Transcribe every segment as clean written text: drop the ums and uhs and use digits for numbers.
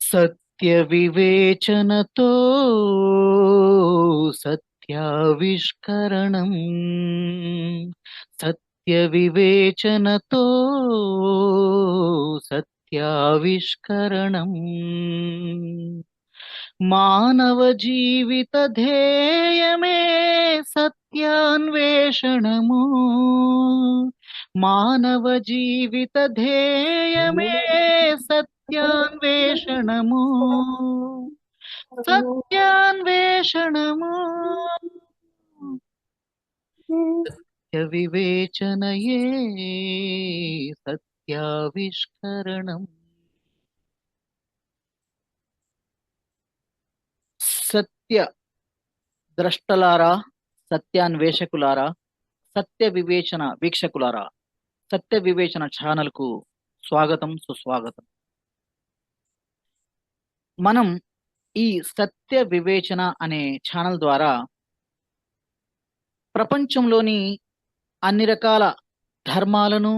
సత్య వివేచనతో సత్యావిష్కరణం. సత్య వివేచనతో సత్యావిష్కరణం. మానవ జీవిత ధ్యేయమే సత్యాన్వేషణము. మానవ జీవిత ధ్యేయమే సత్యాన్వేషణము. సత్యాన్వేషణము. సత్య వివేచనయే సత్యావిష్కరణం. సత్య ద్రష్టలారా, సత్యాన్వేషకులారా, సత్య వివేచన వీక్షకులారా, సత్య వివేచన ఛానల్ కు స్వాగతం, సుస్వాగతం. మనం ఈ సత్య వివేచన అనే ఛానల్ ద్వారా ప్రపంచంలోని అన్ని రకాల ధర్మాలను,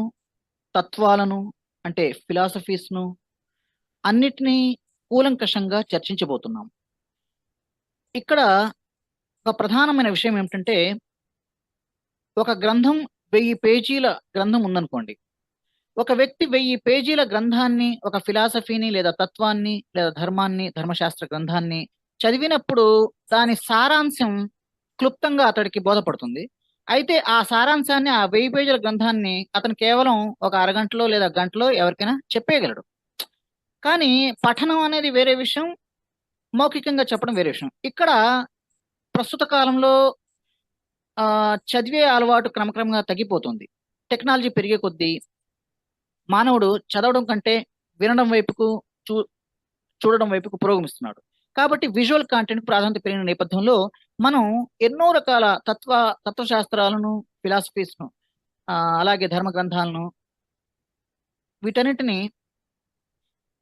తత్వాలను, అంటే ఫిలాసఫీస్ను అన్నిటినీ కూలంకషంగా చర్చించబోతున్నాం. ఇక్కడ ఒక ప్రధానమైన విషయం ఏమిటంటే, ఒక గ్రంథం 1000 పేజీల గ్రంథం ఉందనుకోండి. ఒక వ్యక్తి 1000 పేజీల గ్రంథాన్ని, ఒక ఫిలాసఫీని లేదా తత్వాన్ని లేదా ధర్మాన్ని, ధర్మశాస్త్ర గ్రంథాన్ని చదివినప్పుడు దాని సారాంశం క్లుప్తంగా అతడికి బోధపడుతుంది. అయితే ఆ సారాంశాన్ని, ఆ 1000 పేజీల గ్రంథాన్ని అతను కేవలం ఒక అరగంటలో లేదా గంటలో ఎవరికైనా చెప్పేయగలడు. కానీ పఠనం అనేది వేరే విషయం, మౌఖికంగా చెప్పడం వేరే విషయం. ఇక్కడ ప్రస్తుత కాలంలో చదివే అలవాటు క్రమక్రమంగా తగ్గిపోతుంది. టెక్నాలజీ పెరిగే కొద్దీ మానవుడు చదవడం కంటే వినడం వైపుకు, చూడడం వైపుకు పురోగమిస్తున్నాడు. కాబట్టి విజువల్ కాంటెంట్ ప్రాధాన్యత పెరిగిన నేపథ్యంలో మనం ఎన్నో రకాల తత్వశాస్త్రాలను, ఫిలాసఫీస్ను, అలాగే ధర్మ గ్రంథాలను, వీటన్నిటిని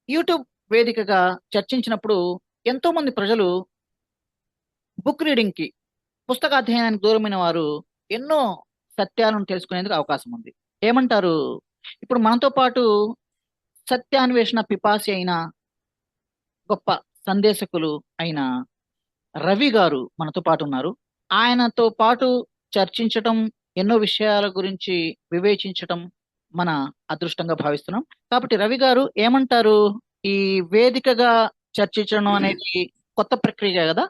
యూట్యూబ్ వేదికగా చర్చించినప్పుడు ఎంతో మంది ప్రజలు బుక్ రీడింగ్ కి, పుస్తకాధ్యయనానికి దూరమైన వారు ఎన్నో సత్యాలను తెలుసుకునేందుకు అవకాశం ఉంది. ఏమంటారు? ఇప్పుడు మనతో పాటు సత్యాన్వేషణ పిపాసి అయిన గొప్ప సందేశకులు అయిన రవి గారు మనతో పాటు ఉన్నారు. ఆయనతో పాటు చర్చించటం, ఎన్నో విషయాల గురించి వివేచించటం మన అదృష్టంగా భావిస్తున్నాం. కాబట్టి రవి గారు ఏమంటారు? ఈ వేదికగా చర్చించడం అనేది కొత్త ప్రక్రియ కదా?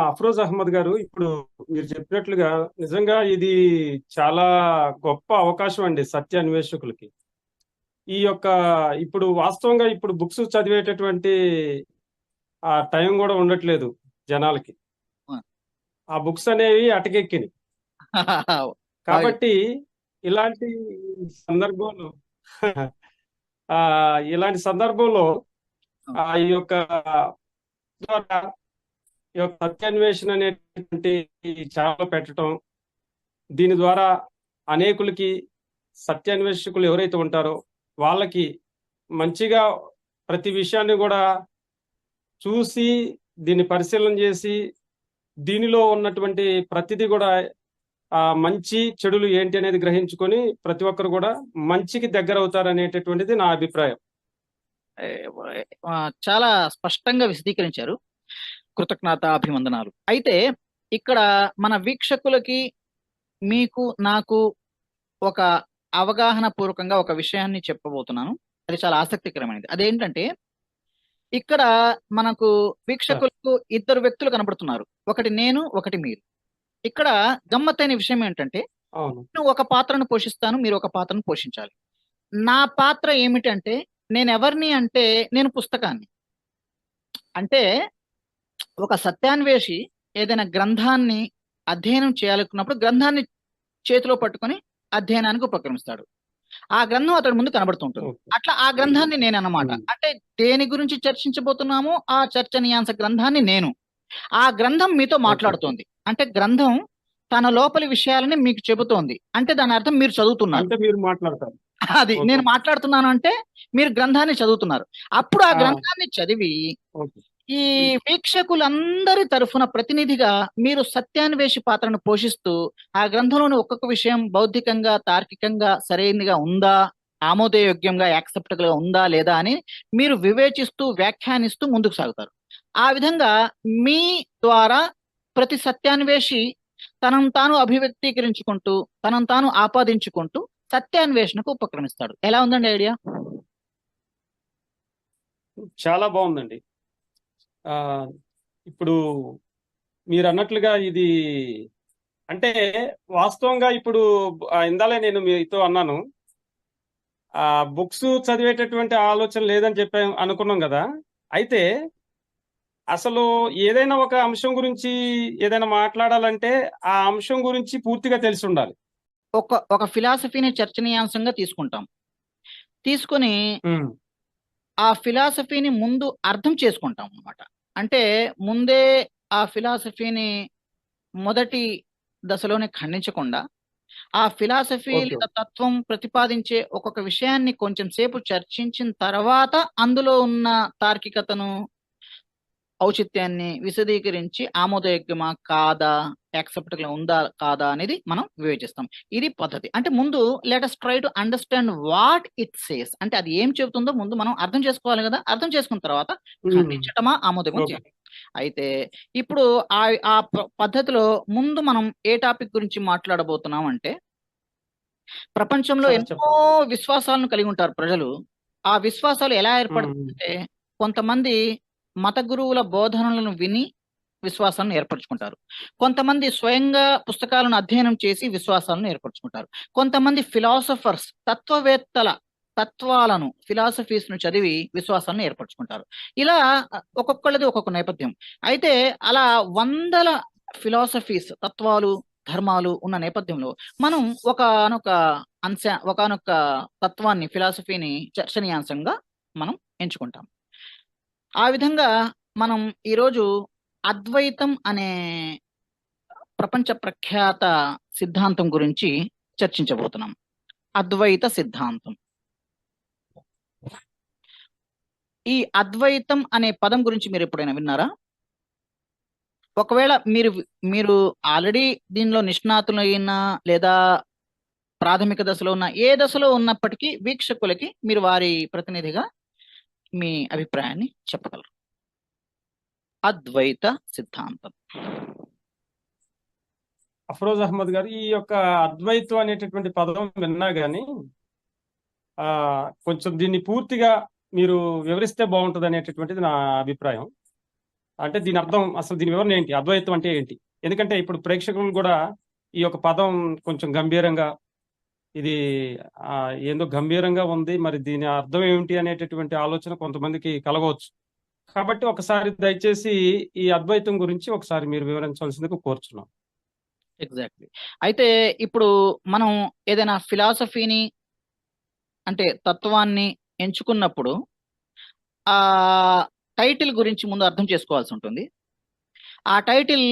అఫ్రోజ్ అహ్మద్ గారు, ఇప్పుడు మీరు చెప్పినట్లుగా నిజంగా ఇది చాలా గొప్ప అవకాశం అండి సత్య అన్వేషకులకి. ఈ యొక్క ఇప్పుడు వాస్తవంగా ఇప్పుడు బుక్స్ చదివేటటువంటి ఆ టైం కూడా ఉండట్లేదు జనాలకి. ఆ బుక్స్ అనేవి అటకెక్కిని. కాబట్టి ఇలాంటి సందర్భంలో ఇలాంటి సందర్భంలో ఈ యొక్క సత్యాన్వేషణ అనేటువంటి ఛానల్ పెట్టడం, దీని ద్వారా అనేకులకి, సత్యాన్వేషకులు ఎవరైతే ఉంటారో వాళ్ళకి మంచిగా ప్రతి విషయాన్ని కూడా చూసి, దీన్ని పరిశీలన చేసి, దీనిలో ఉన్నటువంటి ప్రతిదీ కూడా మంచి చెడులు ఏంటి అనేది గ్రహించుకొని ప్రతి ఒక్కరు కూడా మంచికి దగ్గర అవుతారు అనేటటువంటిది నా అభిప్రాయం. చాలా స్పష్టంగా విశదీకరించారు. కృతజ్ఞత, అభివందనాలు. అయితే ఇక్కడ మన వీక్షకులకి, మీకు, నాకు ఒక అవగాహన పూర్వకంగా ఒక విషయాన్ని చెప్పబోతున్నాను. అది చాలా ఆసక్తికరమైనది. అదేంటంటే, ఇక్కడ మనకు వీక్షకులకు 2 వ్యక్తులు కనబడుతున్నారు. ఒకటి నేను, ఒకటి మీరు. ఇక్కడ గమ్మత్తైన విషయం ఏంటంటే, నేను ఒక పాత్రను పోషిస్తాను, మీరు ఒక పాత్రను పోషించాలి. నా పాత్ర ఏమిటంటే, నేను ఎవరిని అంటే, నేను పుస్తకాన్ని. అంటే ఒక సత్యాన్వేషి ఏదైనా గ్రంథాన్ని అధ్యయనం చేయాలనుకున్నప్పుడు గ్రంథాన్ని చేతిలో పట్టుకొని అధ్యయనానికి ఉపక్రమిస్తాడు. ఆ గ్రంథం అతడి ముందు కనబడుతుంటుంది. అట్లా ఆ గ్రంథాన్ని నేను అన్నమాట. అంటే దేని గురించి చర్చించబోతున్నామో ఆ చర్చనీయాంశ గ్రంథాన్ని నేను. ఆ గ్రంథం మీతో మాట్లాడుతోంది. అంటే గ్రంథం తన లోపలి విషయాలని మీకు చెబుతోంది. అంటే దాని అర్థం మీరు చదువుతున్నారు. అంటే మీరు మాట్లాడతారు. అది నేను మాట్లాడుతున్నాను అంటే మీరు గ్రంథాన్ని చదువుతున్నారు. అప్పుడు ఆ గ్రంథాన్ని చదివి ఈ వీక్షకులందరి తరఫున ప్రతినిధిగా మీరు సత్యాన్వేషి పాత్రను పోషిస్తూ ఆ గ్రంథంలోని ఒక్కొక్క విషయం బౌద్ధికంగా, తార్కికంగా సరైనదిగా ఉందా ఆమోదయోగ్యంగా యాక్సెప్టబుల్ గా ఉందా లేదా అని మీరు వివేచిస్తూ వ్యాఖ్యానిస్తూ ముందుకు సాగుతారు. ఆ విధంగా మీ ద్వారా ప్రతి సత్యాన్వేషి తనను తాను అభివ్యక్తీకరించుకుంటూ తనను తాను ఆపాదించుకుంటూ సత్యాన్వేషణకు ఉపక్రమిస్తాడు. ఎలా ఉందండి ఐడియా? చాలా బాగుందండి. ఆ ఇప్పుడు మీరు అన్నట్లుగా ఇది అంటే వాస్తవంగా ఇప్పుడు ఇందాలే నేను మీతో అన్నాను, ఆ బుక్స్ చదివేటటువంటి ఆలోచన లేదని చెప్పి అనుకున్నాం కదా. అయితే అసలు ఏదైనా ఒక అంశం గురించి ఏదైనా మాట్లాడాలంటే ఆ అంశం గురించి పూర్తిగా తెలిసి ఉండాలి. ఒక ఫిలాసఫీని చర్చనీయాంశంగా తీసుకుంటాం. తీసుకొని ఉమ్, ఆ ఫిలాసఫీని ముందు అర్థం చేసుకుంటాం అన్నమాట. అంటే ముందే ఆ ఫిలాసఫీని మొదటి దశలోనే ఖండించకుండా ఆ ఫిలాసఫీ ఓకే. లేదా తత్వం ప్రతిపాదించే ఒక్కొక్క విషయాన్ని కొంచెం సేపు చర్చించిన తర్వాత అందులో ఉన్న తార్కికతను ఔచిత్యాన్ని విశదీకరించి ఆమోదయోగ్యమా కాదా, యాక్సెప్టబుల్ ఉందా కాదా అనేది మనం వివేచిస్తాం. ఇది పద్ధతి. అంటే ముందు let us try to understand what it says, అంటే అది ఏం చెబుతుందో ముందు మనం అర్థం చేసుకోవాలి కదా. అర్థం చేసుకున్న తర్వాత ఉమ్, ఖండించటమా ఆమోదమో ఓకే. చేయాలి. అయితే ఇప్పుడు ఆ ఆ పద్ధతిలో ముందు మనం ఏ టాపిక్ గురించి మాట్లాడబోతున్నాం అంటే, ప్రపంచంలో ఎన్నో చెప్పండి. విశ్వాసాలను కలిగి ఉంటారు ప్రజలు. ఆ విశ్వాసాలు ఎలా ఉమ్, ఏర్పడతాయంటే, కొంతమంది మత గురువుల బోధనలను విని విశ్వాసాలను ఏర్పరచుకుంటారు. కొంతమంది స్వయంగా పుస్తకాలను అధ్యయనం చేసి విశ్వాసాలను ఏర్పరచుకుంటారు. కొంతమంది ఫిలాసఫర్స్, తత్వవేత్తల తత్వాలను ఫిలాసఫీస్ ను చదివి విశ్వాసాలను ఏర్పరచుకుంటారు. ఇలా ఒక్కొక్కళ్ళది ఒక్కొక్క నేపథ్యం. అయితే అలా వందల ఫిలాసఫీస్, తత్వాలు, ధర్మాలు ఉన్న నేపథ్యంలో మనం ఒకానొక తత్వాన్ని, ఫిలాసఫీని చర్చనీయాంశంగా మనం ఎంచుకుంటాం. ఆ విధంగా మనం ఈరోజు అద్వైతం అనే ప్రపంచ ప్రఖ్యాత సిద్ధాంతం గురించి చర్చించబోతున్నాం. అద్వైత సిద్ధాంతం. ఈ అద్వైతం అనే పదం గురించి మీరు ఎప్పుడైనా విన్నారా? ఒకవేళ మీరు మీరు ఆల్రెడీ దీనిలో నిష్ణాతులైన లేదా ప్రాథమిక దశలో ఉన్న ఏ దశలో ఉన్నప్పటికీ వీక్షకులకి మీరు వారి ప్రతినిధిగా మీ అభిప్రాయాన్ని చెప్పగలరు. అద్వైత సిద్ధాంతం. అఫ్రోజ్ అహ్మద్ గారు, ఈ యొక్క అద్వైతం అనేటటువంటి పదం విన్నా గానీ ఆ కొంచెం దీన్ని పూర్తిగా మీరు వివరిస్తే బాగుంటుంది అనేటటువంటిది నా అభిప్రాయం. అంటే దీని అర్థం, అసలు దీని వివరణ ఏంటి, అద్వైతం అంటే ఏంటి? ఎందుకంటే ఇప్పుడు ప్రేక్షకులు కూడా ఈ యొక్క పదం కొంచెం గంభీరంగా, ఇది ఆ ఏందో గంభీరంగా ఉంది, మరి దీని అర్థం ఏమిటి అనేటటువంటి ఆలోచన కొంతమందికి కలగవచ్చు. కాబట్టి ఒకసారి దయచేసి ఈ అద్వైతం గురించి ఒకసారి మీరు వివరించవలసిందిగా కోరుచున్నాం. ఎగ్జాక్ట్లీ. అయితే ఇప్పుడు మనం ఏదైనా ఫిలాసఫీని, అంటే తత్వాన్ని ఎంచుకున్నప్పుడు ఆ టైటిల్ గురించి ముందు అర్థం చేసుకోవాల్సి ఉంటుంది. ఆ టైటిల్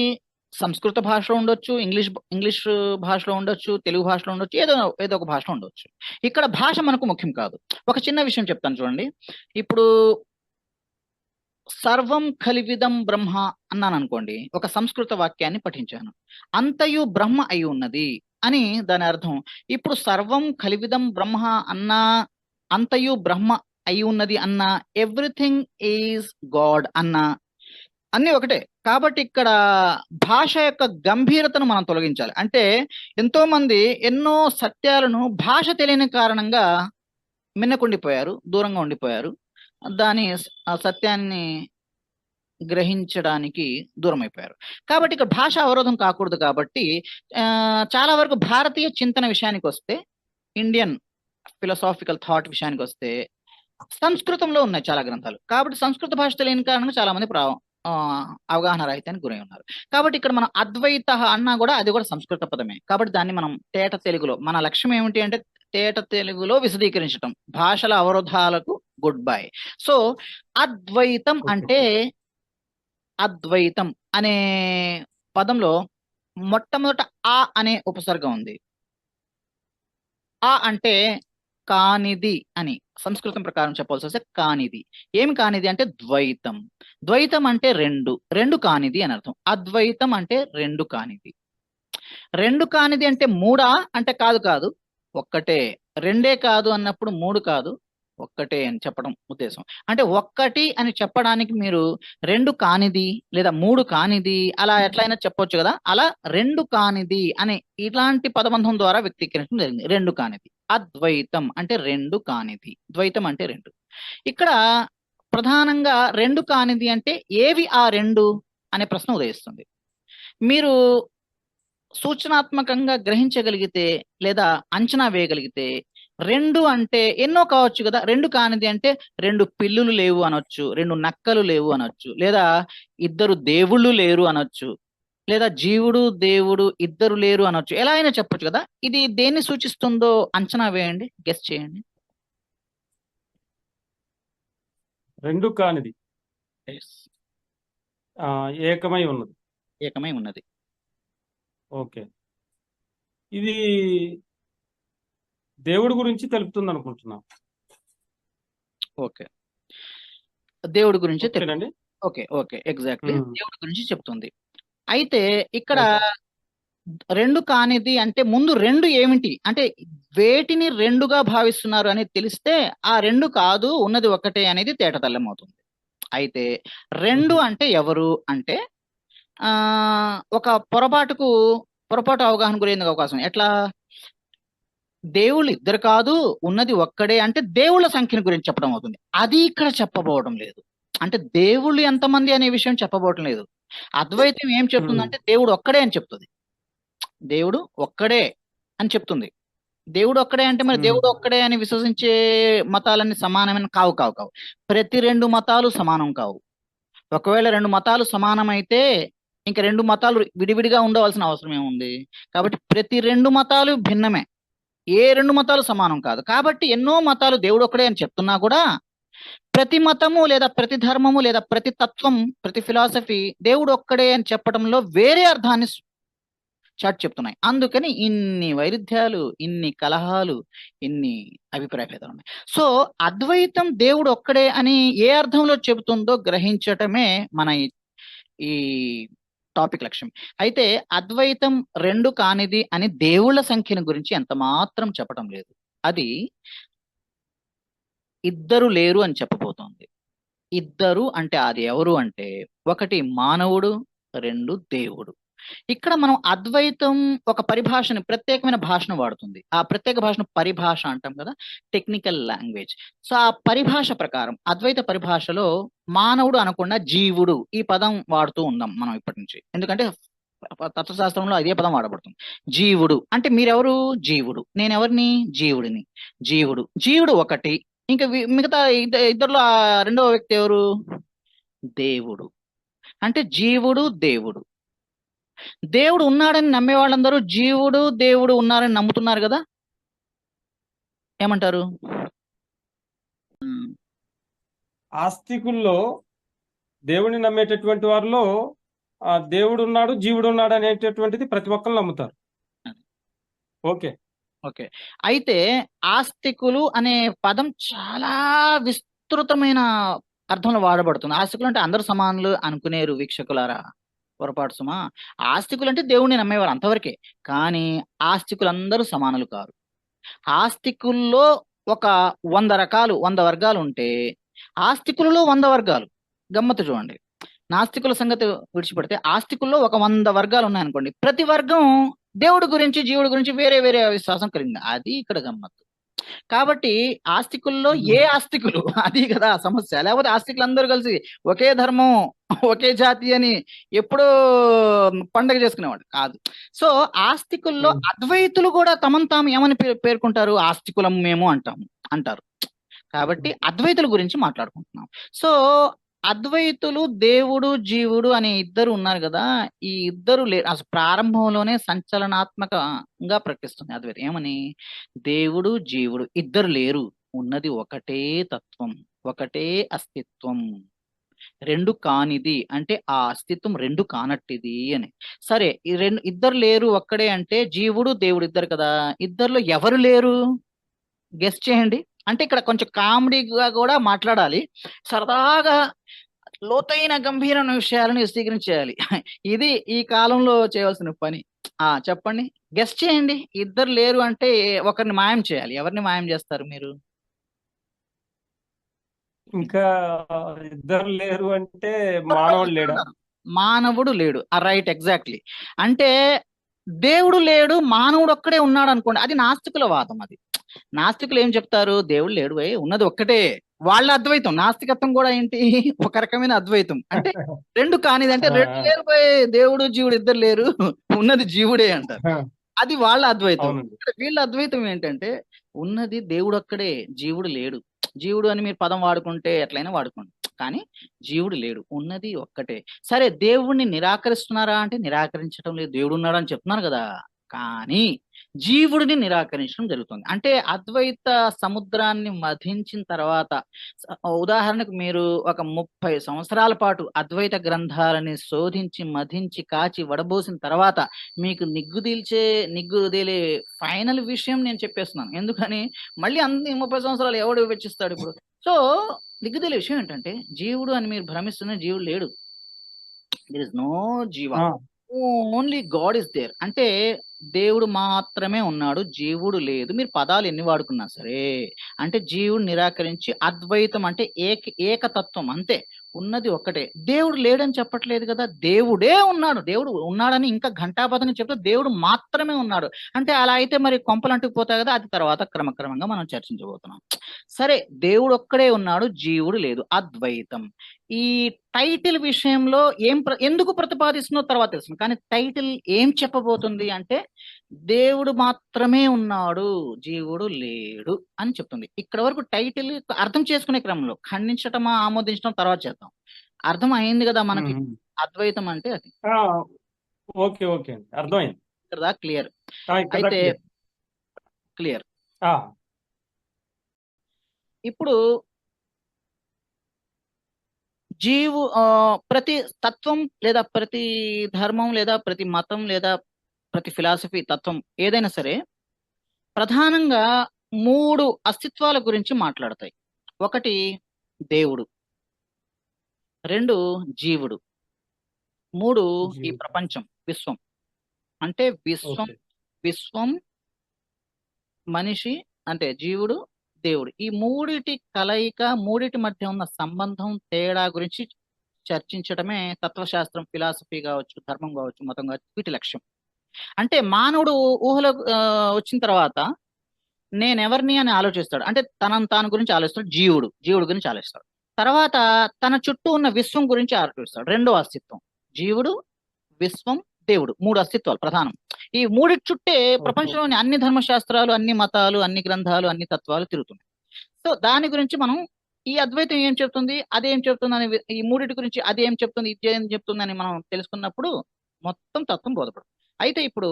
సంస్కృత భాషలో ఉండొచ్చు, ఇంగ్లీష్ భాషలో ఉండొచ్చు, తెలుగు భాషలో ఉండొచ్చు, ఏదో ఒక భాషలో ఉండొచ్చు. ఇక్కడ భాష మనకు ముఖ్యం కాదు. ఒక చిన్న విషయం చెప్తాను చూడండి. ఇప్పుడు సర్వం కలివిదం బ్రహ్మ అన్నాను అనుకోండి, ఒక సంస్కృత వాక్యాన్ని పఠించాను. అంతయు బ్రహ్మ అయి ఉన్నది అని దాని అర్థం. ఇప్పుడు సర్వం కలివిదం బ్రహ్మ అన్నా, అంతయు బ్రహ్మ అయి ఉన్నది అన్నా, ఎవ్రీథింగ్ ఈజ్ గాడ్ అన్నా, అన్నీ ఒకటే. కాబట్టి ఇక్కడ భాష యొక్క గంభీరతను మనం తొలగించాలి. అంటే ఎంతో మంది ఎన్నో సత్యాలను భాష తెలియని కారణంగా మిన్నకుండిపోయారు, దూరంగా ఉండిపోయారు. దాని ఆ సత్యాన్ని గ్రహించడానికి దూరం అయిపోయారు. కాబట్టి ఇక్కడ భాష అవరోధం కాకూడదు. కాబట్టి చాలా వరకు భారతీయ చింతన విషయానికి వస్తే, ఇండియన్ ఫిలసాఫికల్ థాట్ విషయానికి వస్తే, సంస్కృతంలో ఉన్నాయి చాలా గ్రంథాలు. కాబట్టి సంస్కృత భాష తెలియని కారణంగా చాలా మంది అవగాహన రహితానికి గురై ఉన్నారు. కాబట్టి ఇక్కడ మనం అద్వైత అన్నా కూడా అది కూడా సంస్కృత పదమే. కాబట్టి దాన్ని మనం తేట తెలుగులో, మన లక్ష్యం ఏమిటి అంటే తేట తెలుగులో విశదీకరించడం, భాషల అవరోధాలకు గుడ్ బై. సో అద్వైతం అంటే, అద్వైతం అనే పదంలో మొట్టమొదట ఆ అనే ఉపసర్గ ఉంది. ఆ అంటే కానిది అని సంస్కృతం ప్రకారం చెప్పాల్సి వస్తే కానిది. ఏమి కానిది అంటే ద్వైతం. ద్వైతం అంటే రెండు కానిది అని అర్థం. అద్వైతం అంటే రెండు కానిది. రెండు కానిది అంటే మూడా అంటే కాదు, ఒక్కటే. రెండే కాదు అన్నప్పుడు మూడు కాదు, ఒక్కటే అని చెప్పడం ఉద్దేశం. అంటే ఒక్కటి అని చెప్పడానికి మీరు రెండు కానిది లేదా మూడు కానిది అలా ఎట్లయినా చెప్పొచ్చు కదా. అలా రెండు కానిది అనే ఇలాంటి పదబంధం ద్వారా వ్యక్తీకరించడం జరిగింది. రెండు కానిది. అద్వైతం అంటే రెండు కానిది, ద్వైతం అంటే రెండు. ఇక్కడ ప్రధానంగా రెండు కానిది అంటే ఏవి ఆ రెండు అనే ప్రశ్న ఉదయిస్తుంది. మీరు సూచనాత్మకంగా గ్రహించగలిగితే లేదా అంచనా వేయగలిగితే రెండు అంటే ఎన్నో కావచ్చు కదా. రెండు కానిది అంటే రెండు పిల్లులు లేవు అనొచ్చు, రెండు నక్కలు లేవు అనొచ్చు, లేదా ఇద్దరు దేవుళ్ళు లేరు అనొచ్చు, లేదా జీవుడు దేవుడు ఇద్దరు లేరు అనొచ్చు. ఎలా అయినా చెప్పొచ్చు కదా. ఇది దేన్ని సూచిస్తుందో అంచనా వేయండి, గెస్ చేయండి. రెండు కానిది Yes. ఏకమై ఉన్నది. ఏకమై ఉన్నది. ఓకే, ఇది దేవుడి గురించి తెలుపుతుంది అనుకుంటున్నాం. ఓకే, దేవుడి గురించి ఓకేనండి. ఓకే ఓకే, ఎగ్జాక్ట్లీ ఉమ్, దేవుడి గురించి చెప్తుంది. అయితే ఇక్కడ ఓకే. రెండు కానిది అంటే ముందు రెండు ఏమిటి అంటే వేటిని రెండుగా భావిస్తున్నారు అనేది తెలిస్తే ఆ రెండు కాదు ఉన్నది ఒక్కటే అనేది తేటతెల్లం అవుతుంది. అయితే రెండు ఉహు, అంటే ఎవరు అంటే ఆ ఒక పొరపాటు అవగాహన గురైన అవకాశం. ఎట్లా దేవుళ్ళు ఇద్దరు కాదు ఉన్నది ఒక్కడే అంటే దేవుళ్ళ సంఖ్యను గురించి చెప్పడం అవుతుంది. అది ఇక్కడ చెప్పబోవడం లేదు. అంటే దేవుళ్ళు ఎంతమంది అనే విషయం చెప్పబోవడం లేదు. అద్వైతం ఏం ఉమ్, చెప్తుందంటే దేవుడు ఒక్కడే అని చెప్తుంది. దేవుడు ఒక్కడే అని చెప్తుంది. దేవుడు ఒక్కడే అంటే మరి ఉమ్, దేవుడు ఒక్కడే అని విశ్వసించే మతాలన్నీ సమానమైన కావు కావు కావు. ప్రతి రెండు మతాలు సమానం కావు. ఒకవేళ రెండు మతాలు సమానమైతే ఇంకా రెండు మతాలు విడివిడిగా ఉండవలసిన అవసరం ఏముంది. కాబట్టి ప్రతి రెండు మతాలు భిన్నమే. ఏ రెండు మతాలు సమానం కాదు. కాబట్టి ఎన్నో మతాలు దేవుడు ఒక్కడే అని చెప్తున్నా కూడా ప్రతి మతము లేదా ప్రతి ధర్మము లేదా ప్రతి తత్వం ప్రతి ఫిలాసఫీ దేవుడు ఒక్కడే అని చెప్పడంలో వేరే అర్థాన్ని చాటి చెప్తున్నాయి. అందుకని ఇన్ని వైరుధ్యాలు, ఇన్ని కలహాలు, ఇన్ని అభిప్రాయ భేదాలు ఉన్నాయి. సో అద్వైతం దేవుడు ఒక్కడే అని ఏ అర్థంలో చెబుతుందో గ్రహించటమే మన ఈ టాపిక్ లక్ష్యం. అయితే అద్వైతం రెండు కానిది అని దేవుళ్ళ సంఖ్యను గురించి ఎంత మాత్రం చెప్పటం లేదు. అది ఇద్దరు లేరు అని చెప్పబోతోంది. ఇద్దరు అంటే అది ఎవరు అంటే ఒకటి మానవుడు, రెండు దేవుడు. ఇక్కడ మనం అద్వైతం ఒక పరిభాషని ప్రత్యేకమైన భాషను వాడుతుంది. ఆ ప్రత్యేక భాషను పరిభాష అంటాం కదా, టెక్నికల్ లాంగ్వేజ్. సో ఆ పరిభాష ప్రకారం అద్వైత పరిభాషలో మానవుడు అనకుండా జీవుడు ఈ పదం వాడుతూ ఉందాం మనం ఇప్పటి నుంచి. ఎందుకంటే తత్వశాస్త్రంలో అదే పదం వాడబడుతుంది. జీవుడు అంటే మీరెవరు? జీవుడు. నేనెవరిని? జీవుడిని. జీవుడు ఒకటి. ఇంకా మిగతా ఇద్దరిలో ఆ రెండవ వ్యక్తి ఎవరు? దేవుడు. అంటే జీవుడు దేవుడు. దేవుడు ఉన్నాడని నమ్మే వాళ్ళందరూ జీవుడు దేవుడు ఉన్నారని నమ్ముతున్నారు కదా. ఏమంటారు? ఉమ్, ఆస్తికుల్లో దేవుడిని నమ్మేటటువంటి వారిలో దేవుడు ఉన్నాడు, జీవుడు ఉన్నాడు అనేటటువంటిది ప్రతి ఒక్కరు నమ్ముతారు. ఓకే. ఓకే. అయితే ఆస్తికులు అనే పదం చాలా విస్తృతమైన అర్థంలో వాడబడుతుంది. ఆస్తికులు అంటే అందరు సమానులు అనుకునేరు వీక్షకులారా, పొరపాటు సుమా. ఆస్తికులు అంటే దేవుణ్ణి నమ్మేవారు అంతవరకే. కానీ ఆస్తికులందరూ సమానులు కారు. ఆస్తికుల్లో ఒక 100 రకాలు 100 వర్గాలు ఉంటే ఆస్తికులలో 100 వర్గాలు. గమ్మత్తు చూడండి. నాస్తికుల సంగతి విడిచిపెడితే ఆస్తికుల్లో ఒక 100 వర్గాలు ఉన్నాయనుకోండి. ప్రతి వర్గం దేవుడి గురించి జీవుడి గురించి వేరే వేరే విశ్వాసం కలిగింది. అది ఇక్కడ గమ్మత్తు. కాబట్టి ఆస్తికుల్లో ఏ ఆస్తికులు అది కదా సమస్య. లేకపోతే ఆస్తికులు అందరూ కలిసి ఒకే ధర్మం ఒకే జాతి అని ఎప్పుడో పండగ చేసుకునేవాడు కాదు. సో ఆస్తికుల్లో అద్వైతులు కూడా తమను తాము ఏమని పేర్కొంటారు? ఆస్తికులం మేము అంటారు. కాబట్టి అద్వైతుల గురించి మాట్లాడుకుంటున్నాం. సో అద్వైతులు దేవుడు జీవుడు అనే ఇద్దరు ఉన్నారు కదా. ఈ ఇద్దరు అసలు ప్రారంభంలోనే సంచలనాత్మకంగా ప్రకటిస్తుంది అద్వైతం. ఏమని? దేవుడు జీవుడు ఇద్దరు లేరు, ఉన్నది ఒకటే తత్వం, ఒకటే అస్తిత్వం. రెండు కానిది అంటే ఆ అస్తిత్వం రెండు కానట్టిది అని. సరే, ఈ ఇద్దరు లేరు ఒక్కడే అంటే జీవుడు దేవుడు ఇద్దరు కదా. ఇద్దరిలో ఎవరు లేరు? గెస్ చేయండి. అంటే ఇక్కడ కొంచెం కామెడీగా కూడా మాట్లాడాలి, సరదాగా లోతైన గంభీరమైన విషయాలను విశదీకరించేయాలి. ఇది ఈ కాలంలో చేయవలసిన పని. చెప్పండి, గెస్ చేయండి. ఇద్దరు లేరు అంటే ఒకరిని మాయం చేయాలి. ఎవరిని మాయం చేస్తారు మీరు? ఇంకా ఇద్దరు లేరు అంటే ఎవరో మానవుడు ఇద్దరు లేడా? ఉన్నారు. మానవుడు లేడు. Right, exactly. అంటే దేవుడు లేడు, మానవుడు ఒక్కడే ఉన్నాడు అనుకోండి, అది నాస్తికుల వాదం. అది నాస్తికులు ఏం చెప్తారు? దేవుడు లేడు, ఉన్నది ఒక్కటే. వాళ్ళ అద్వైతం. నాస్తికత్వం కూడా ఏంటి? ఒక రకమైన అద్వైతం. అంటే రెండు కానిది, అంటే ఆ, రెండు లేరు దేవుడు జీవుడు ఇద్దరు లేరు, ఉన్నది జీవుడే అంటారు. ఆ, అది వాళ్ళ అద్వైతం. అవునండి. ఇక్కడ వీళ్ళ అద్వైతం ఏంటంటే ఉన్నది దేవుడు ఒక్కడే, జీవుడు లేడు. జీవుడు అని మీరు పదం వాడుకుంటే ఎట్లయినా వాడుకోండి, కానీ జీవుడు లేడు, ఉన్నది ఒక్కటే. సరే, దేవుణ్ణి నిరాకరిస్తున్నారా అంటే నిరాకరించడం లేదు, దేవుడు ఉన్నాడు అని చెప్తున్నారు కదా. కానీ జీవుడిని నిరాకరించడం జరుగుతుంది. అంటే అద్వైత సముద్రాన్ని మథించిన తర్వాత, ఉదాహరణకు మీరు ఒక 30 సంవత్సరాల పాటు అద్వైత గ్రంథాలని శోధించి మథించి కాచి వడబోసిన తర్వాత మీకు నిగ్గుదేలే ఫైనల్ విషయం నేను చెప్పేస్తున్నాను. ఎందుకని మళ్ళీ అన్ని 30 సంవత్సరాలు ఎవడు వెచ్చిస్తాడు ఇప్పుడు? సో నిగ్గుదేలే విషయం ఏంటంటే, జీవుడు అని మీరు భ్రమిస్తున్న జీవుడు లేడు. దిర్ ఇస్ నో జీవ, ఆ, ఓన్లీ గాడ్ ఇస్ దేర్. అంటే దేవుడు మాత్రమే ఉన్నాడు, జీవుడు లేదు. మీరు పదాలు ఎన్ని వాడుకున్నా సరే, అంటే జీవుడు నిరాకరించి అద్వైతం అంటే ఏకతత్వం అంతే. ఉన్నది ఒక్కటే. దేవుడు లేడని చెప్పట్లేదు కదా, దేవుడే ఉన్నాడు. దేవుడు ఉన్నాడని ఇంకా ఘంటాపథంగా చెప్తే దేవుడు మాత్రమే ఉన్నాడు. అంటే అలా అయితే మరి కొంపలు అంటుకుపోతాయి కదా. అది తర్వాత క్రమక్రమంగా మనం చర్చించబోతున్నాం. సరే, దేవుడు ఒక్కడే ఉన్నాడు, జీవుడు లేదు, అద్వైతం. ఈ టైటిల్ విషయంలో ఎందుకు ప్రతిపాదిస్తున్నో తర్వాత తెలుస్తుంది, కానీ టైటిల్ ఏం చెప్పబోతుంది అంటే దేవుడు మాత్రమే ఉన్నాడు, జీవుడు లేడు అని చెప్తుంది. ఇక్కడ వరకు టైటిల్ అర్థం చేసుకునే క్రమంలో ఖండించటమా ఆమోదించడం తర్వాత చేద్దాం. అర్థం అయింది కదా మనకి ఉమ్, అద్వైతం అంటే అది. ఆ, ఓకే ఓకే అండి, అర్థమైంది. ఇక్కడ క్లియర్. ఇక్కడ అయితే క్లియర్. క్లియర్. ఆ, ఇప్పుడు ప్రతి తత్వం లేదా ప్రతి ధర్మం లేదా ప్రతి మతం లేదా ప్రతి ఫిలాసఫీ తత్వం ఏదైనా సరే ప్రధానంగా 3 అస్తిత్వాల గురించి మాట్లాడతాయి. ఒకటి దేవుడు, 2 జీవుడు, 3 ఈ జీవుడు. ప్రపంచం, విశ్వం. అంటే ఓకే. విశ్వం, మనిషి, అంటే జీవుడు, దేవుడు. ఈ మూడిటి కలయిక, మూడిటి మధ్య ఉన్న సంబంధం, తేడా గురించి చర్చించడమే తత్వశాస్త్రం, ఫిలాసఫీ కావచ్చు, ధర్మం కావచ్చు, మతం కావచ్చు, వీటి లక్ష్యం. అంటే మానవుడు ఊహలో వచ్చిన తర్వాత నేనెవరిని అని ఆలోచిస్తాడు. అంటే తనను తాను గురించి ఆలోచిస్తాడు. జీవుడు గురించి ఆలోచిస్తాడు. తర్వాత తన చుట్టూ ఉన్న విశ్వం గురించి ఆలోచిస్తాడు. రెండో అస్తిత్వం జీవుడు, విశ్వం, దేవుడు. 3 అస్తిత్వాలు ప్రధానం. ఈ మూడిటి చుట్టే ఓకే. ప్రపంచంలోని అన్ని ధర్మశాస్త్రాలు, అన్ని మతాలు, అన్ని గ్రంథాలు, అన్ని తత్వాలు తిరుగుతున్నాయి. సో దాని గురించి మనం ఈ అద్వైతం ఏం చెప్తుంది, అదేం చెప్తుంది అని, ఈ మూడిటి గురించి అది ఏం చెప్తుంది, ఇది ఏం చెప్తుంది అని మనం తెలుసుకున్నప్పుడు మొత్తం తత్వం బోధపడుతుంది. అయితే ఇప్పుడు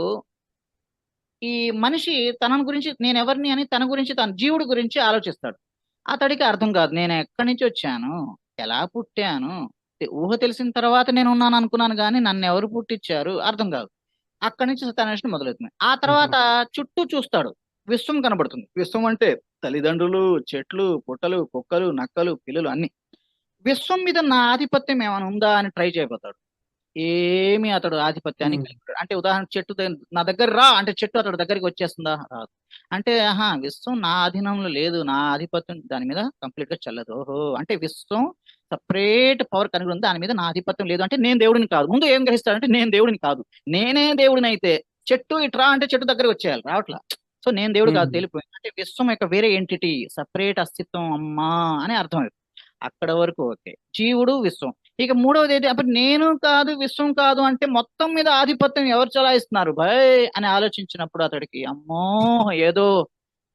ఈ మనిషి తన గురించి నేను ఎవరిని అని, తన గురించి, తన జీవుడి గురించి ఆలోచిస్తాడు. అతడికి అర్థం కాదు, నేను ఎక్కడి నుంచి వచ్చాను, ఎలా పుట్టాను, ఊహ తెలిసిన తర్వాత నేను ఉన్నాను అనుకున్నాను, కానీ నన్ను ఎవరు పుట్టించారు అర్థం కాదు. అక్కడి నుంచి సత్యాన్వేషణ మొదలవుతుంది. ఆ తర్వాత చుట్టూ చూస్తాడు, విశ్వం కనబడుతుంది. విశ్వం అంటే తల్లిదండ్రులు, చెట్లు, పుట్టలు, కుక్కలు, నక్కలు, పిల్లలు, అన్ని. విశ్వం మీద నా ఆధిపత్యం ఏమైనా ఉందా అని ట్రై చేయబోతాడు. ఏమి అతడు ఆధిపత్యాన్ని కలిగి ఉంటాడు. అంటే ఉదాహరణ, చెట్టు నా దగ్గర రా అంటే చెట్టు అతడి దగ్గరికి వచ్చేస్తుందా? రాదు. అంటే విశ్వం నా అధీనంలో లేదు, నా ఆధిపత్యం దాని మీద కంప్లీట్ గా చెల్లదు. ఓహో, అంటే విశ్వం సపరేట్ పవర్ కలిగి ఉంది, దాని మీద నా ఆధిపత్యం లేదు. అంటే నేను దేవుడిని కాదు. ముందు ఏం గ్రహిస్తాడంటే నేను దేవుడిని కాదు, నేనే దేవుడిని. అయితే చెట్టు ఇట్రా అంటే చెట్టు దగ్గరికి వచ్చేయాలి, రావట్లా. సో నేను దేవుడు కాదు, తెలిపోయింది. అంటే విశ్వం యొక్క వేరే ఎంటిటీ, సపరేట్ అస్తిత్వం అమ్మా అని అర్థమైంది. అక్కడ వరకు ఓకే. జీవుడు, విశ్వం. ఇక మూడవది ఏంటి, అప్పుడు నేను కాదు, విశ్వం కాదు అంటే మొత్తం మీద ఆధిపత్యం ఎవరు చలాయిస్తున్నారు భయ్ అని ఆలోచించినప్పుడు అతడికి అమ్మో ఏదో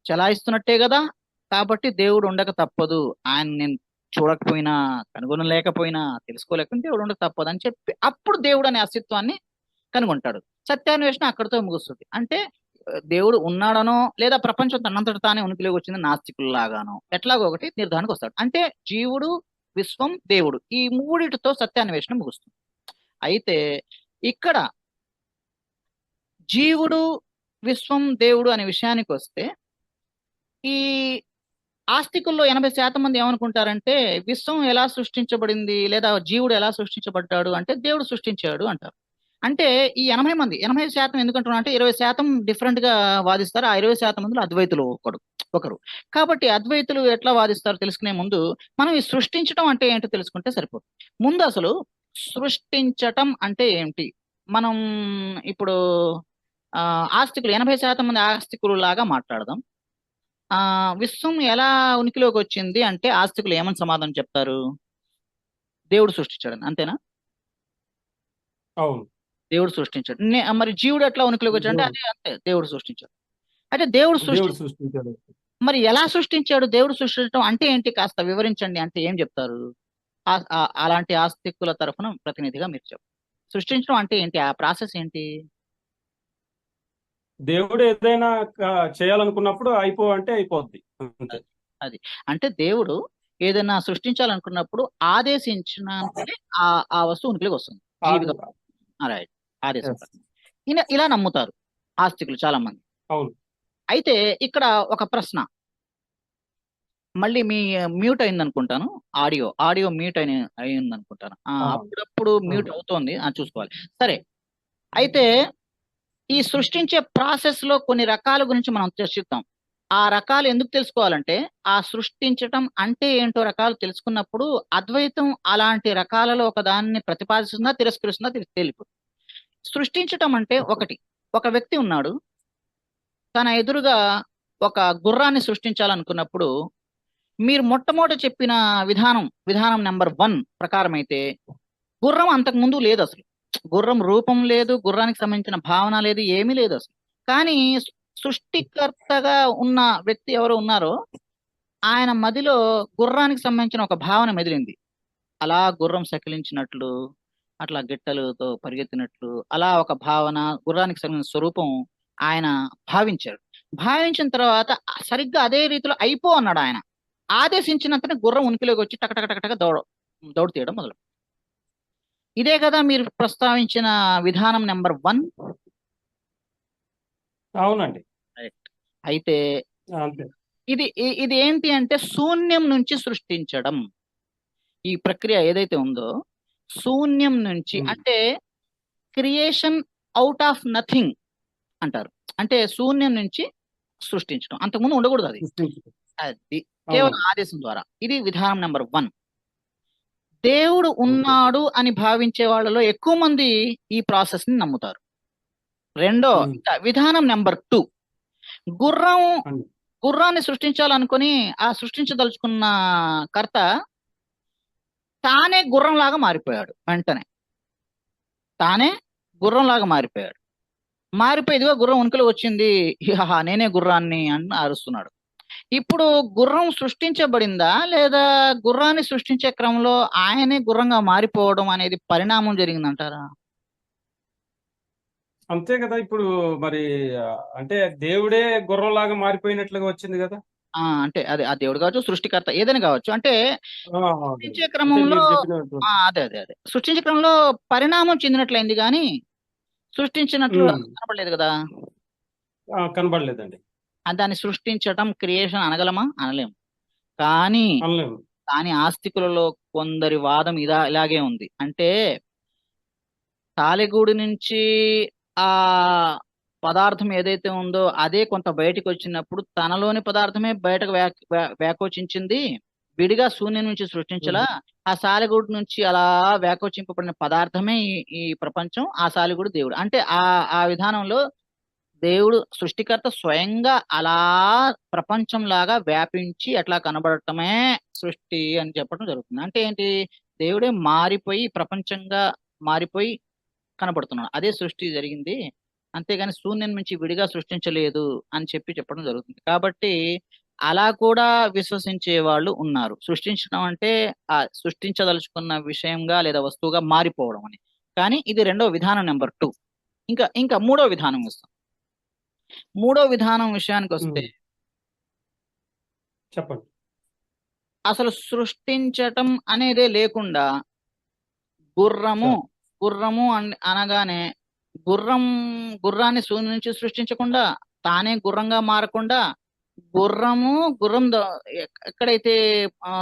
చలాయిస్తున్నట్టే కదా, కాబట్టి దేవుడు ఉండక తప్పదు. ఆయన నేను చూడకపోయినా, కనుగొనలేకపోయినా, తెలుసుకోలేకపోయినా దేవుడు ఉండక తప్పదు అని చెప్పి అప్పుడు దేవుడు అనే అస్తిత్వాన్ని కనుగొంటాడు. సత్యాన్వేషణ అక్కడితో ముగుస్తుంది. అంటే దేవుడు ఉన్నాడనో లేదా ప్రపంచం తనంతట తానే ఉనికిలోకి వచ్చింది నాస్తికుల్లాగానో ఎట్లాగో ఒకటి నిర్ధారణకు వస్తాడు. అంటే జీవుడు, విశ్వం, దేవుడు, ఈ మూడిటితో సత్యాన్వేషణ ముగుస్తుంది. అయితే ఇక్కడ జీవుడు, విశ్వం, దేవుడు అనే విషయానికి వస్తే ఈ ఆస్తికుల్లో 80% మంది ఏమనుకుంటారంటే విశ్వం ఎలా సృష్టించబడింది లేదా జీవుడు ఎలా సృష్టించబడ్డాడు అంటే దేవుడు సృష్టించాడు అంటారు. అంటే ఈ 80% ఎందుకంటున్నా అంటే 20% డిఫరెంట్ గా వాదిస్తారు. ఆ 20% మందిలో అద్వైతులు ఒకరు. కాబట్టి అద్వైతులు ఎట్లా వాదిస్తారో తెలుసుకునే ముందు మనం ఈ సృష్టించటం అంటే ఏంటో తెలుసుకుంటే సరిపోతుంది. ముందు అసలు సృష్టించటం అంటే ఏంటి? మనం ఇప్పుడు ఆ ఆస్తికులు 80% మంది ఆస్తికులు లాగా మాట్లాడదాం. ఆ విశ్వం ఎలా ఉనికిలోకి వచ్చింది అంటే ఆస్తికులు ఏమని సమాధానం చెప్తారు? దేవుడు సృష్టించాడని. అంతేనా? అవును. దేవుడు సృష్టించాడు. మరి జీవుడు ఎట్లా ఉనికిలోకి వచ్చాడు అంటే దేవుడు అదే అంతే, దేవుడు సృష్టించాడు. అయితే దేవుడు దేవుడు సృష్టించాడు. మరి ఎలా సృష్టించాడు? దేవుడు సృష్టించడం అంటే ఏంటి? కాస్త వివరించండి అంటే ఏం చెప్తారు? అలాంటి ఆస్తికుల తరఫున ప్రతినిధిగా మీరు చెప్పండి. సృష్టించడం అంటే ఏంటి? ఆ ప్రాసెస్ ఏంటి? దేవుడు ఏదైనా చేయాలనుకున్నప్పుడు అంటే అయిపోద్ది అంతే. అది అది. అంటే దేవుడు ఏదైనా సృష్టించాలనుకున్నప్పుడు ఆదేశించినంతనే ఆ ఆ వస్తువు ఉనికిలోకి వస్తుంది. అది జీవితం రైట్. ఆదేశం yes. ప్రకారం. ఇలా నమ్ముతారు ఆస్తికులు చాలా మంది. అవును. అయితే ఇక్కడ ఒక ప్రశ్న. మళ్ళీ మీ మ్యూట్ అయింది అనుకుంటాను. ఆడియో మ్యూట్ అయింది అనుకుంటాను. ఆ, అప్పుడప్పుడు మ్యూట్ అవును. అవుతోంది. చూసుకోవాలి. సరే. అయితే ఈ సృష్టించే ప్రాసెస్ లో కొన్ని రకాల గురించి మనం చర్చిద్దాం. ఆ రకాలు ఎందుకు తెలుసుకోవాలంటే ఆ సృష్టించటం అంటే ఏంటో రకాలు తెలుసుకున్నప్పుడు అద్వైతం అలాంటి రకాలలో ఒక దాన్ని ప్రతిపాదిస్తుందా తిరస్కరిస్తుందా తెలియదు. సృష్టించటం అంటే ఒకటి, ఒక వ్యక్తి ఉన్నాడు, తన ఎదురుగా ఒక గుర్రాన్ని సృష్టించాలనుకున్నప్పుడు మీరు మొట్టమొదట చెప్పిన విధానం నెంబర్ 1 ప్రకారం అయితే గుర్రం అంతకు ముందు లేదు అసలు. గుర్రం రూపం లేదు, గుర్రానికి సంబంధించిన భావన లేదు, ఏమీ లేదు అసలు. కానీ సృష్టికర్తగా ఉన్న వ్యక్తి ఎవరు ఉన్నారో ఆయన మదిలో గుర్రానికి సంబంధించిన ఒక భావన మెదిలింది. అలా గుర్రం సకిలించినట్లు, అట్లా గిట్టలతో పరిగెత్తినట్లు, అలా ఒక భావన, గుర్రానికి సంబంధించిన స్వరూపం ఆయన భావించాడు. భావించిన తర్వాత సరిగ్గా అదే రీతిలో అయిపో అన్నాడు ఆయన. ఆదేశించినంతనే గుర్రం ఉనికిలోకి వచ్చి టకటక దౌడు తీయడం మొదలు. ఇదే కదా మీరు ప్రస్తావించిన విధానం నెంబర్ 1. అవునండి. రైట్. అయితే అంతే. ఇది ఏంటి అంటే శూన్యం నుంచి సృష్టించడం. ఈ ప్రక్రియ ఏదైతే ఉందో శూన్యం నుంచి అంటే క్రియేషన్ అవుట్ ఆఫ్ నథింగ్ అంటారు. అంటే శూన్యం నుంచి సృష్టించడం. అంతకుముందు ఉండకూడదు అది. అది కేవలం ఆదేశం ద్వారా. ఇది విధానం నెంబర్ 1. దేవుడు ఉన్నాడు అని భావించే వాళ్ళలో ఎక్కువ మంది ఈ ప్రాసెస్ ని నమ్ముతారు. ఇంకా విధానం నెంబర్ 2. గుర్రాన్ని సృష్టించాలనుకుని ఆ సృష్టించదలుచుకున్న కర్త తానే గుర్రంలాగా మారిపోయాడు. వెంటనే తానే గుర్రంలాగా మారిపోయాడు. మారిపోయేదిగా గుర్రం ఉనికిలో వచ్చింది, నేనే గుర్రాన్ని అని అరుస్తున్నాడు. ఇప్పుడు గుర్రం సృష్టించబడిందా లేదా గుర్రాన్ని సృష్టించే క్రమంలో ఆయనే గుర్రంగా మారిపోవడం అనేది పరిణామం జరిగిందంటారా? అంతే కదా. ఇప్పుడు మరి అంటే దేవుడే గుర్రంలాగా మారిపోయినట్లుగా వచ్చింది కదా. అంటే అదే ఆ దేవుడు కావచ్చు, సృష్టికర్త ఏదైనా కావచ్చు. అంటే సృష్టించే అంటే క్రమంలో మీరు చెప్పినట్టు అదే సృష్టించే క్రమంలో పరిణామం చెందినట్లయింది కానీ సృష్టించినట్లు కనపడలేదు కదా. కనబడలేదండి. దాన్ని సృష్టించటం క్రియేషన్ అనగలమా? అనలేము. కానీ అనలేము. ఆస్తికులలో కొందరి వాదం ఇలాగే ఉంది. అంటే తాలిగూడు నుంచి ఆ పదార్థం ఏదైతే ఉందో అదే కొంత బయటకు వచ్చినప్పుడు తనలోని పదార్థమే బయటకు వ్యాకోచించింది. విడిగా శూన్యం నుంచి సృష్టించలా. ఆ సాలెగూడు నుంచి అలా వ్యాకోచింపబడిన పదార్థమే ఈ ప్రపంచం. ఆ సాలెగూడు దేవుడు. అంటే ఆ విధానంలో దేవుడు సృష్టికర్త స్వయంగా అలా ప్రపంచం లాగా వ్యాపించి అట్లా కనబడటమే సృష్టి అని చెప్పడం జరుగుతుంది. అంటే ఏంటి? దేవుడే మారిపోయి ప్రపంచంగా మారిపోయి కనబడుతున్నాడు. అదే సృష్టి జరిగింది. అంతేగాని శూన్యం నుంచి విడిగా సృష్టించలేదు అని చెప్పడం జరుగుతుంది. కాబట్టి అలా కూడా విశ్వసించే వాళ్ళు ఉన్నారు. సృష్టించడం అంటే ఆ సృష్టించదలుచుకున్న విషయంగా లేదా వస్తువుగా మారిపోవడం అని. కానీ ఇది రెండో విధానం నెంబర్ 2. ఇంకా మూడో విధానం వస్తాం. మూడో విధానం విషయానికి వస్తే చెప్పండి. అసలు సృష్టించటం అనేదే లేకుండా గుర్రము అనగానే గుర్రాన్ని శూన్యం నుంచి సృష్టించకుండా తానే గుర్రంగా మారకుండా గుర్రము గుర్రం ఎక్కడైతే ఆ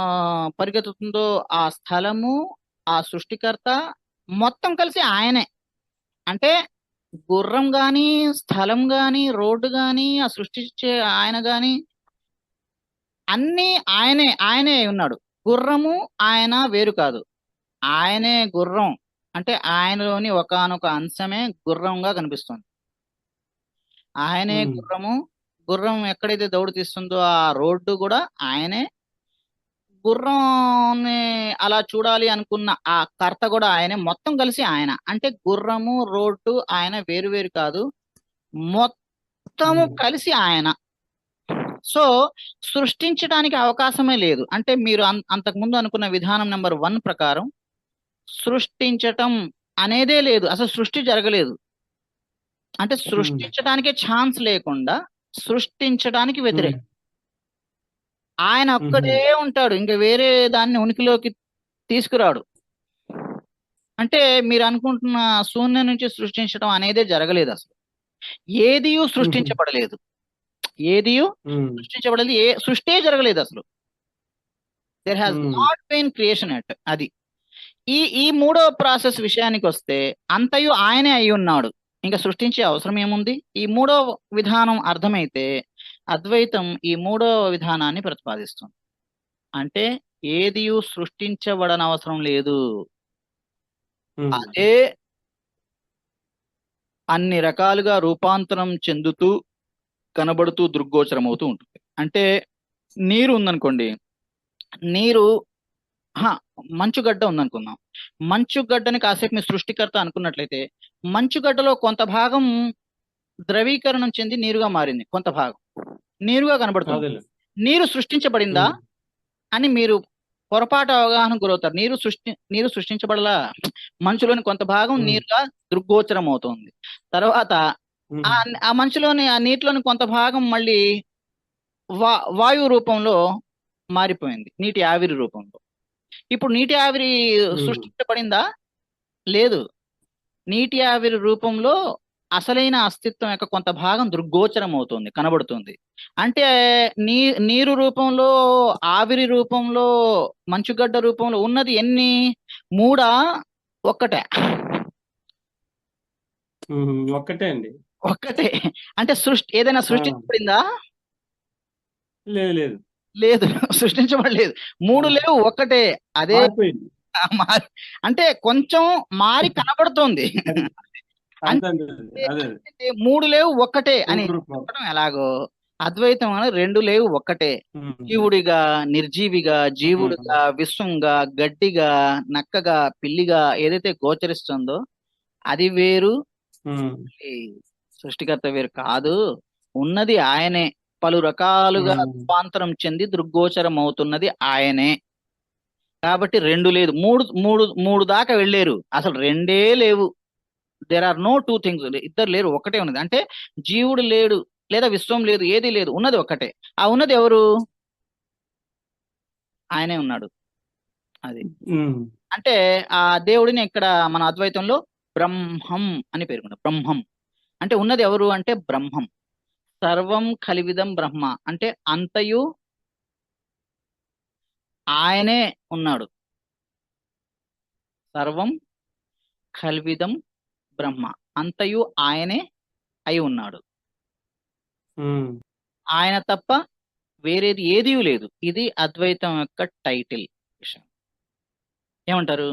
పరిగెత్తుతుందో ఆ స్థలము, ఆ సృష్టికర్త మొత్తం కలిసి ఆయనే. అంటే గుర్రం గాని, స్థలం గాని, రోడ్డు గాని, ఆ సృష్టించే ఆయన గాని అన్నీ ఆయనే అయి ఉన్నాడు. గుర్రము ఆయన వేరు కాదు. ఆయనే గుర్రం. అంటే ఆయనలోని ఒకానొక అంశమే గుర్రంగా కనిపిస్తుంది. ఆయనే ఉమ్, గుర్రము. గుర్రం ఎక్కడైతే దౌడు తీస్తుందో ఆ రోడ్డు కూడా ఆయనే. గుర్రాన్ని అలా చూడాలి అనుకున్న ఆ కర్త కూడా ఆయనే. మొత్తం కలిసి ఆయన. అంటే గుర్రము, రోడ్డు ఆయన వేరు వేరు కాదు, మొత్తము ఉమ్, కలిసి ఆయన. సో సృష్టించడానికి అవకాశమే లేదు. అంటే మీరు అంతకుముందు అనుకున్న విధానం నెంబర్ 1 ప్రకారం సృష్టించటం అనేదే లేదు. అసలు సృష్టి జరగలేదు. అంటే ఉమ్, సృష్టించడానికే ఛాన్స్ లేకుండా సృష్టించడానికి ఉమ్, వ్యతిరేకం. ఆయన ఉహు, ఒక్కడే ఉంటాడు, ఇంకా వేరే దాన్ని ఉనికిలోకి తీసుకురాడు. అంటే మీరు అనుకుంటున్న శూన్యం నుంచి సృష్టించడం అనేదే జరగలేదు అసలు. ఏదియు ఉహు, సృష్టించబడలేదు. ఏదియు ఉమ్, సృష్టించబడలేదు. ఏ సృష్టే జరగలేదు అసలు. There has um, not been creation at. అది ఈ ఈ మూడో ప్రాసెస్ విషయానికి వస్తే అంతయు ఆయనే అయి ఉన్నాడు. ఇంకా సృష్టించే అవసరం ఏముంది? ఈ మూడో విధానం అర్థమైతే అద్వైతం ఈ మూడో విధానాన్ని ప్రతిపాదిస్తుంది. అంటే ఏదియు సృష్టించబడనవసరం లేదు. ఉమ్, అదే అన్ని రకాలుగా రూపాంతరం చెందుతూ కనబడుతూ దృగ్గోచరమవుతూ ఉంటుంది. అంటే నీరు ఉందనుకోండి. నీరు హా, మంచుగడ్డ ఉందనుకుందాం. మంచుగడ్డని కాసేపు మీ సృష్టికర్త అనుకున్నట్లయితే మంచుగడ్డలో కొంత భాగం ద్రవీకరణం చెంది నీరుగా మారింది. కొంత భాగం నీరుగా కనబడుతుంది. అదేలే. నీరు సృష్టించబడిందా ఉమ్, అని మీరు పొరపాటు అవగాహన గురవుతారు. నీరు సృష్టించబడలా. మంచులోని కొంత భాగం ఉమ్, నీరుగా దృగ్గోచరం అవుతుంది. తర్వాత ఆ ఉమ్, ఆ మంచులోని ఆ నీటిలోని కొంత భాగం మళ్ళీ వాయు రూపంలో మారిపోయింది, నీటి ఆవిరి రూపంలో. ఇప్పుడు నీటి ఆవిరి ఉమ్, సృష్టించబడిందా? లేదు. నీటి ఆవిరి రూపంలో అసలైన అస్తిత్వం యొక్క కొంత భాగం దృగ్గోచరం అవుతుంది, కనబడుతుంది. అంటే నీ నీరు రూపంలో, ఆవిరి రూపంలో, మంచుగడ్డ రూపంలో ఉన్నది ఎన్ని? మూడా? ఒక్కటే? ఒక్కటే అండి. ఒక్కటే. అంటే ఏదైనా ఆ, సృష్టించబడిందా? లేదు లేదు. లేదు. సృష్టించబడలేదు. మూడు ఆ, లేవు, ఒక్కటే. అదే మారిపోయింది. మారి అంటే కొంచెం మారి కనబడుతోంది. అది అంతే అంతే అంటే అదే. అంటే మూడు లేవు ఒక్కటే అని మూడు రూపాయలు. చెప్పడం ఎలాగో, అద్వైతం అని రెండు లేవు ఒక్కటే. ఉమ్, జీవుడిగా, నిర్జీవిగా, ఉమ్, జీవుడిగా, విశ్వంగా, గడ్డిగా, నక్కగా, పిల్లిగా ఏదైతే గోచరిస్తుందో అది వేరు, ఉమ్, ఈ సృష్టికర్త వేరు కాదు. ఉన్నది ఆయనే. పలు రకాలుగా ఉమ్, రూపాంతరం చెంది దృగ్గోచరం అవుతున్నది ఆయనే. కాబట్టి రెండు లేదు. మూడు మూడు మూడు దాకా వెళ్ళారు, అసలు రెండే లేవు. There are no two things. ఇద్దరు లేరు, ఒకటే ఉన్నది. అంటే జీవుడు లేడు, లేదా విశ్వం లేదు, ఏది లేదు, ఉన్నది ఒక్కటే. ఆ ఉన్నది ఎవరు? ఆయనే ఉన్నాడు. అది. ఉమ్, అంటే ఆ దేవుడిని ఇక్కడ మన అద్వైతంలో బ్రహ్మం అని పేర్కొన్నారు. బ్రహ్మం అంటే ఉన్నది ఎవరు అంటే బ్రహ్మం. సర్వం కలివిదం బ్రహ్మ అంటే అంతయు ఆయనే ఉన్నాడు. సర్వం కల్విదం బ్రహ్మ, అంతయు ఆయనే అయి ఉన్నాడు. ఉమ్. ఆయన తప్ప వేరేది ఏదీ లేదు. ఇది అద్వైతం యొక్క టైటిల్ విషయం. ఏమంటారు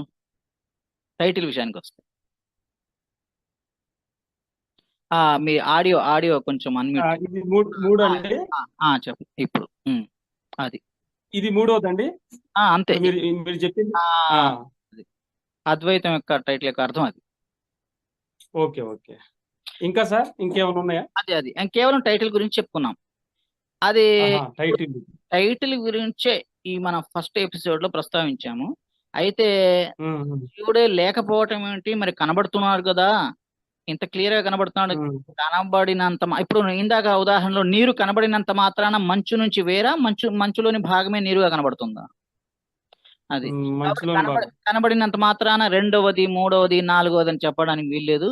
టైటిల్ విషయానికి వస్తే? మీ ఆడియో కొంచెం అన్మ్యూట్. ఇది మూడు మూడు అండి. చెప్పు ఇప్పుడు. అది. ఇది మూడోదండి. అంతే. ఇప్పుడు మీరు మీరు చెప్పింది. ఆ, ఆ, అది. అద్వైతం యొక్క టైటిల్ యొక్క అర్థం అది. Okay okay. ఇంకా సార్ ఇంకేమైనా ఉన్నాయా? అది కేవలం టైటిల్ గురించి చెప్పుకున్నాం. అది ఆహా, టైటిల్. టైటిల్ గురించే ఈ మన ఫస్ట్ ఎపిసోడ్ లో ప్రస్తావించాము. అయితే ఉమ్, ఉమ్, శివుడే లేకపోవటం ఏంటి మరి? కనబడుతున్నాడు కదా, ఇంత క్లియర్ గా కనబడుతున్నాడు. ఉమ్, కనబడినంత ఇప్పుడు ఇందాక ఉదాహరణలో నీరు కనబడినంత మాత్రాన మంచు నుంచి వేరా, మంచులోని భాగమే నీరుగా కనబడుతుందా? అది. కాబట్టి మంచిలోని భాగం. కనబడినంత మాత్రాన రెండవది, మూడవది, నాలుగవది అని చెప్పడానికి వీల్లేదు.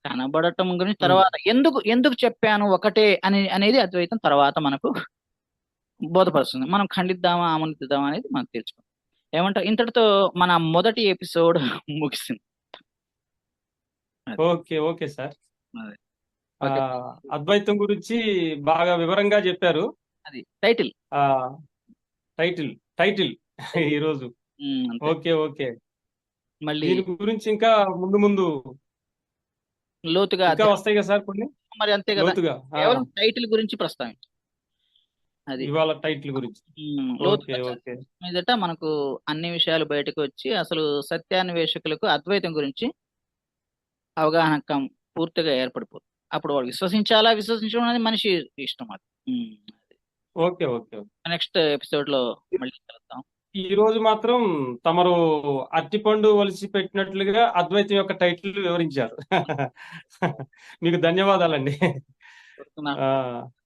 కనబడటం గురించి ఉమ్, తర్వాత ఎందుకు ఎందుకు చెప్పాను ఒకటే అనేది అద్వైతం తర్వాత మనకు బోధపరుస్తుంది. మనం ఖండిద్దామా ఆమోదిద్దామా అనేది మనం తెలుసుకోవాలి. ఏమంటారు? ఇంతటితో మన మొదటి ఎపిసోడ్ ముగిసింది. అది ఓకే ఓకే సార్. అది. ఆ ఓకే. అద్వైతం గురించి బాగా వివరంగా చెప్పారు. అది టైటిల్. ఆ టైటిల్ టైటిల్ ఈరోజు. అంతే. Okay okay. మళ్ళీ దీని గురించి ఇంకా ముందు ముందు లోతుగా ఇంకా అధ్యయనం. వస్తాయి కదా సార్ కొన్ని మరి అంతే కదా, లోతుగా. కేవలం టైటిల్ గురించి ప్రస్తావించాం. అది ఇవాళ టైటిల్ గురించి. ఓకే లోతుగా ఓకే మీదట మనకు అన్ని విషయాలు బయటకు వచ్చి అసలు సత్యాన్వేషకులకు అద్వైతం గురించి అవగాహన పూర్తిగా ఏర్పడిపోతుంది. అప్పుడు వాడు విశ్వసించాలా విశ్వసించడం అనేది మనిషి ఇష్టం. అది ఓకే ఓకే. నెక్స్ట్ ఎపిసోడ్ లో మళ్ళీ కలుద్దాం. ఈ రోజు మాత్రం తమరు అరటిపండు ఒలిచి పెట్టినట్లుగా అద్వైతం యొక్క టైటిల్ వివరించారు. మీకు ధన్యవాదాలండి. కోరుకున్నాను. ఆ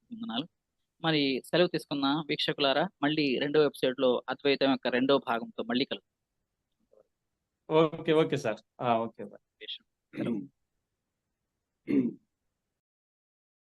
వందనాలు. మరి సెలవు తీసుకుందాం వీక్షకులారా. మళ్ళీ రెండో ఎపిసోడ్ లో అద్వైతం యొక్క రెండో భాగంతో మళ్ళీ కలుద్దాం. Okay okay sir. ఓకే. సెలవు.